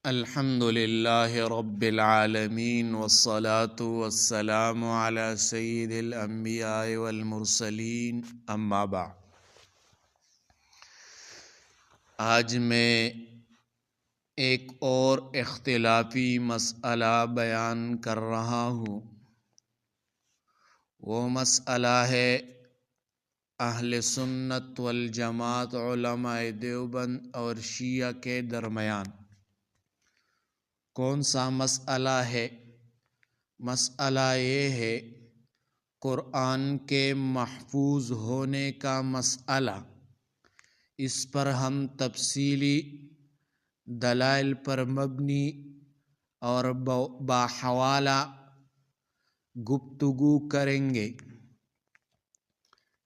الحمد لله رب العالمين والصلاة والسلام على سيد الأنبياء والمرسلين اما بعد۔ آج میں ایک اور اختلافی مسئلہ بیان کر رہا ہوں۔ وہ مسئلہ ہے اہل سنت والجماعت علماء دیوبند اور شیعہ کے درمیان۔ کون سا مسئلہ ہے؟ مسئلہ یہ ہے قرآن کے محفوظ ہونے کا مسئلہ۔ اس پر ہم تفصیلی دلائل پر مبنی اور باحوالہ گفتگو کریں گے،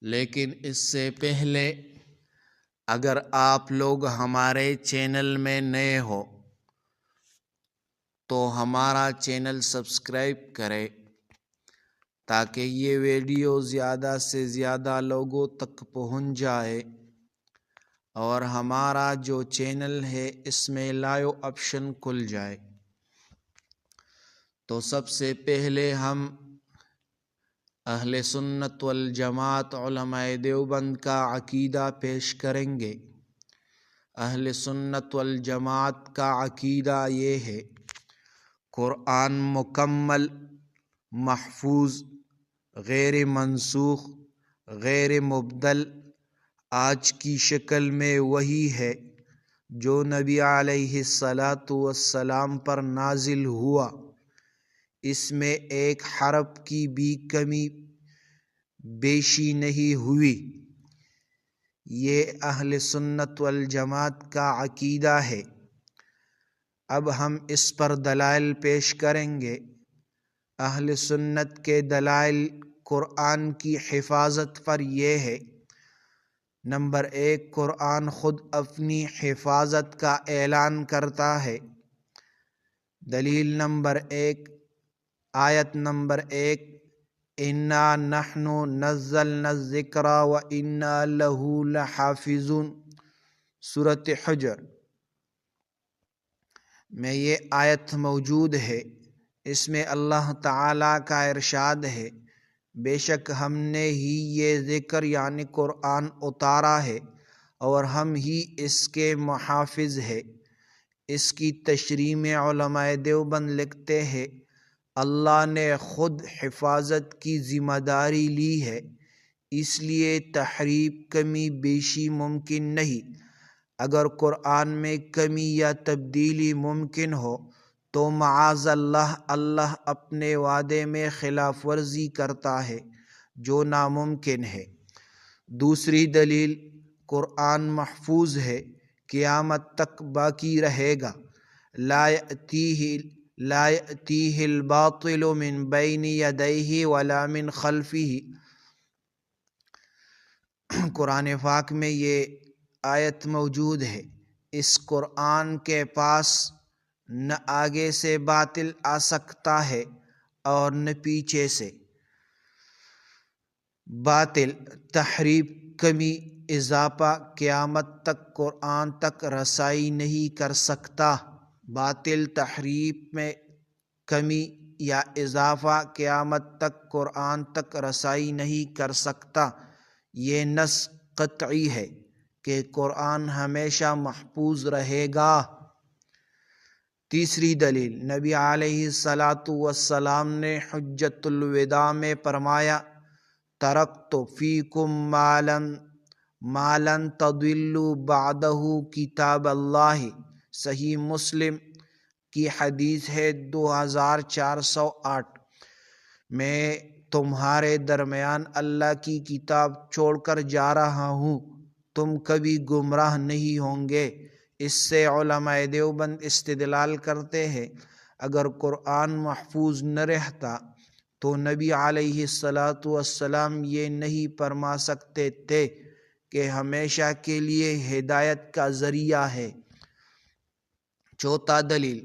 لیکن اس سے پہلے اگر آپ لوگ ہمارے چینل میں نئے ہو تو ہمارا چینل سبسکرائب کریں تاکہ یہ ویڈیو زیادہ سے زیادہ لوگوں تک پہنچ جائے، اور ہمارا جو چینل ہے اس میں لائیو آپشن کھل جائے۔ تو سب سے پہلے ہم اہل سنت والجماعت علماء دیوبند کا عقیدہ پیش کریں گے۔ اہل سنت والجماعت کا عقیدہ یہ ہے قرآن مکمل، محفوظ، غیر منسوخ، غیر مبدل، آج کی شکل میں وہی ہے جو نبی علیہ السلام پر نازل ہوا۔ اس میں ایک حرف کی بھی کمی بیشی نہیں ہوئی۔ یہ اہل سنت والجماعت کا عقیدہ ہے۔ اب ہم اس پر دلائل پیش کریں گے۔ اہل سنت کے دلائل قرآن کی حفاظت پر یہ ہے۔ نمبر 1، قرآن خود اپنی حفاظت کا اعلان کرتا ہے۔ دلیل نمبر 1، آیت نمبر 1، اِنَّا نَحْنُ نَزَّلْنَا الذِّكْرَ وَإِنَّا لَهُ لَحَافِظُونَ، سورۃ حجر میں یہ آیت موجود ہے۔ اس میں اللہ تعالیٰ کا ارشاد ہے، بے شک ہم نے ہی یہ ذکر یعنی قرآن اتارا ہے اور ہم ہی اس کے محافظ ہے۔ اس کی تشریح میں علماء دیوبند لکھتے ہیں اللہ نے خود حفاظت کی ذمہ داری لی ہے، اس لیے تحریف، کمی بیشی ممکن نہیں۔ اگر قرآن میں کمی یا تبدیلی ممکن ہو تو معاذ اللہ، اللہ اپنے وعدے میں خلاف ورزی کرتا ہے جو ناممکن ہے۔ دوسری دلیل، قرآن محفوظ ہے، قیامت تک باقی رہے گا۔ لا یأتیہ الباطل من بین یدیہ ولا من خلفہ۔ قرآن پاک میں یہ آیت موجود ہے۔ اس قرآن کے پاس نہ آگے سے باطل آ سکتا ہے اور نہ پیچھے سے۔ باطل، تحریف، کمی، اضافہ قیامت تک قرآن تک رسائی نہیں کر سکتا۔ باطل، تحریف میں کمی یا اضافہ قیامت تک قرآن تک رسائی نہیں کر سکتا۔ یہ نص قطعی ہے کہ قرآن ہمیشہ محفوظ رہے گا۔ تیسری دلیل، نبی علیہ السلام نے حجۃ الوداع میں فرمایا ترکت فیکم ما لن تضلوا بعدہ کتاب اللہ، صحیح مسلم کی حدیث ہے 2408۔ میں تمہارے درمیان اللہ کی کتاب چھوڑ کر جا رہا ہوں، تم کبھی گمراہ نہیں ہوں گے۔ اس سے علماء دیوبند استدلال کرتے ہیں اگر قرآن محفوظ نہ رہتا تو نبی علیہ السلام یہ نہیں فرما سکتے تھے کہ ہمیشہ کے لیے ہدایت کا ذریعہ ہے۔ چوتھا دلیل،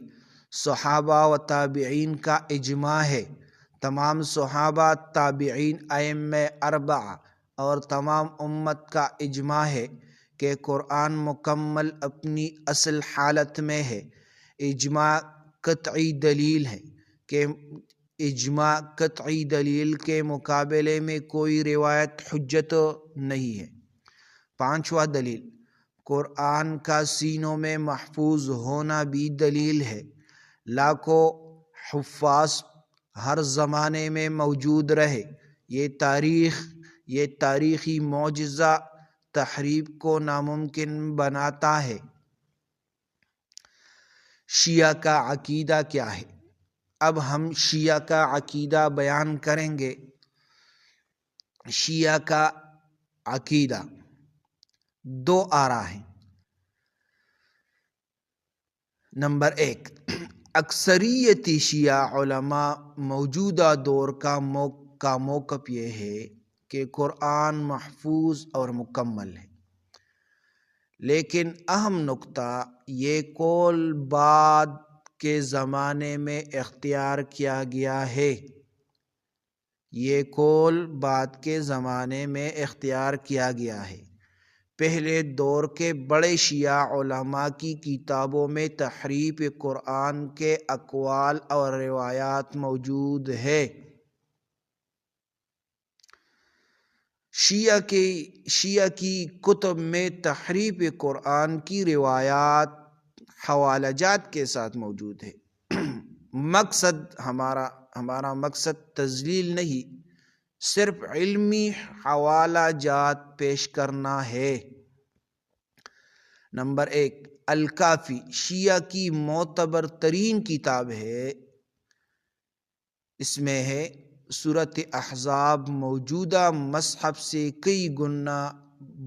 صحابہ و تابعین کا اجماع ہے۔ تمام صحابہ، تابعین، ائمہ اربعہ اور تمام امت کا اجماع ہے کہ قرآن مکمل اپنی اصل حالت میں ہے۔ اجماع قطعی دلیل ہے کہ اجماع قطعی دلیل کے مقابلے میں کوئی روایت حجت نہیں ہے۔ پانچواں دلیل، قرآن کا سینوں میں محفوظ ہونا بھی دلیل ہے۔ لاکھوں حفاظ ہر زمانے میں موجود رہے، یہ تاریخی معجزہ تحریف کو ناممکن بناتا ہے۔ شیعہ کا عقیدہ کیا ہے؟ اب ہم شیعہ کا عقیدہ بیان کریں گے۔ شیعہ کا عقیدہ دو آرا ہیں۔ نمبر 1، اکثریتی شیعہ علماء موجودہ دور کا موقف یہ ہے کہ قرآن محفوظ اور مکمل ہے، لیکن اہم نقطہ یہ قول بعد کے زمانے میں اختیار کیا گیا ہے۔ یہ قول بعد کے زمانے میں اختیار کیا گیا ہے۔ پہلے دور کے بڑے شیعہ علماء کی کتابوں میں تحریف قرآن کے اقوال اور روایات موجود ہے۔ شیعہ کی کتب میں تحریف قرآن کی روایات حوالہ جات کے ساتھ موجود ہے۔ ہمارا مقصد تضلیل نہیں، صرف علمی حوالہ جات پیش کرنا ہے۔ نمبر 1، الکافی شیعہ کی معتبر ترین کتاب ہے۔ اس میں ہے سورۃ احزاب موجودہ مصحف سے کئی گنا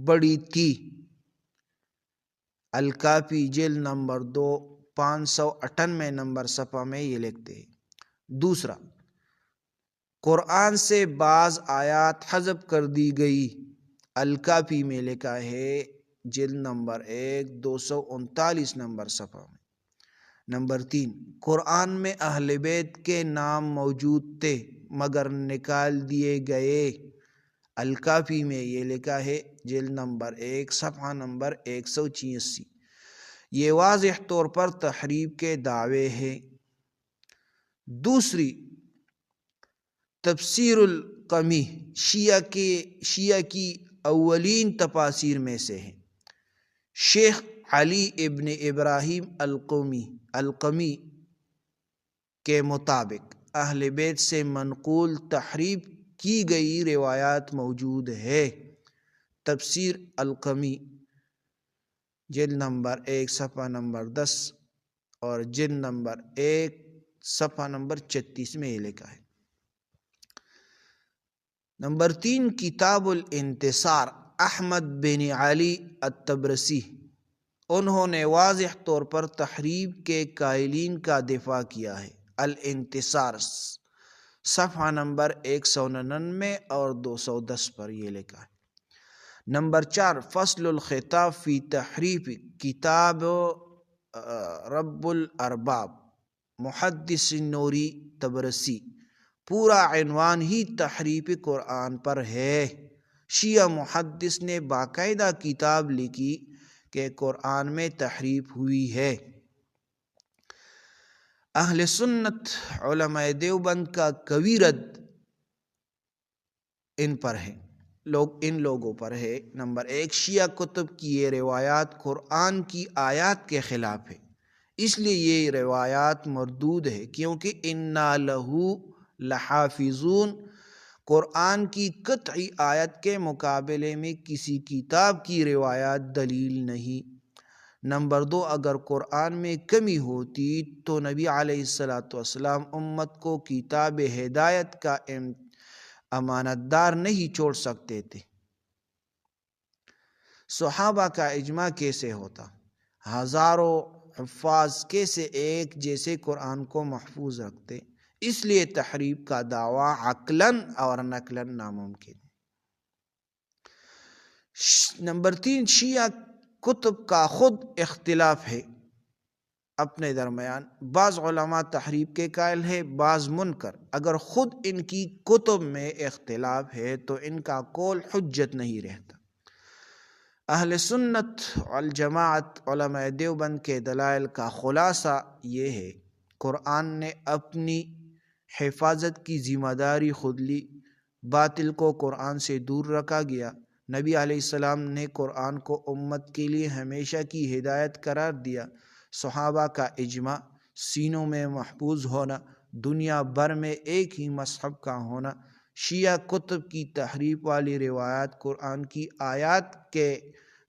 بڑی تھی۔ الکافی جلد نمبر 2 598 نمبر صفحہ میں یہ لکھتے ہیں۔ دوسرا، قرآن سے بعض آیات حذف کر دی گئی۔ الکافی میں لکھا ہے جلد نمبر 1 239 نمبر صفحہ میں۔ نمبر 3، قرآن میں اہل بیت کے نام موجود تھے مگر نکال دیے گئے۔ الکافی میں یہ لکھا ہے جلد نمبر 1 صفحہ نمبر 186۔ یہ واضح طور پر تحریف کے دعوے ہیں۔ دوسری، تفسیر القمی شیعہ کی اولین تفاسیر میں سے ہے۔ شیخ علی ابن ابراہیم القمی کے مطابق اہل بیت سے منقول تحریف کی گئی روایات موجود ہے۔ تفسیر القمی جلد نمبر 1 صفحہ نمبر 10 اور جلد نمبر 1 صفحہ نمبر 36 میں یہ لکھا ہے۔ نمبر 3، کتاب الانتصار احمد بن علی الطبرسی، انہوں نے واضح طور پر تحریف کے قائلین کا دفاع کیا ہے۔ الانتصار صفحہ نمبر 199 اور 210 پر یہ لکھا ہے۔ نمبر 4، فصل الخطاب فی تحریف کتاب رب الارباب محدث نوری طبرسی، پورا عنوان ہی تحریف قرآن پر ہے۔ شیعہ محدث نے باقاعدہ کتاب لکھی کہ قرآن میں تحریف ہوئی ہے۔ اہل سنت علماء دیوبند کا قوی رد ان لوگوں پر ہے۔ نمبر 1، شیعہ کتب کی یہ روایات قرآن کی آیات کے خلاف ہے، اس لیے یہ روایات مردود ہے، کیونکہ اِنَّا لَهُ لَحَافِظُونَ قرآن کی قطعی آیت کے مقابلے میں کسی کتاب کی روایات دلیل نہیں۔ نمبر 2، اگر قرآن میں کمی ہوتی تو نبی علیہ السلام امت کو کتاب ہدایت کا امانت دار نہیں چھوڑ سکتے تھے۔ صحابہ کا اجماع کیسے ہوتا؟ ہزاروں حفاظ کیسے ایک جیسے قرآن کو محفوظ رکھتے؟ اس لیے تحریف کا دعویٰ عقلاً اور نقلاً ناممکن ہے۔ نمبر 3، شیعہ کتب کا خود اختلاف ہے اپنے درمیان۔ بعض علماء تحریف کے قائل ہیں، بعض منکر۔ اگر خود ان کی کتب میں اختلاف ہے تو ان کا قول حجت نہیں رہتا۔ اہل سنت والجماعت علماء دیوبند کے دلائل کا خلاصہ یہ ہے، قرآن نے اپنی حفاظت کی ذمہ داری خود لی، باطل کو قرآن سے دور رکھا گیا۔ نبی علیہ السلام نے قرآن کو امت کے لیے ہمیشہ کی ہدایت قرار دیا۔ صحابہ کا اجماع، سینوں میں محفوظ ہونا، دنیا بھر میں ایک ہی مذہب کا ہونا، شیعہ کتب کی تحریف والی روایات قرآن کی آیات کے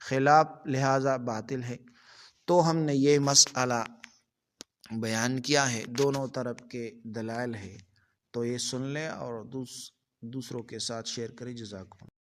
خلاف لہذا باطل ہے۔ تو ہم نے یہ مسئلہ بیان کیا ہے، دونوں طرف کے دلائل ہے، تو یہ سن لیں اور دوسروں کے ساتھ شیئر کریں۔ جزاکم۔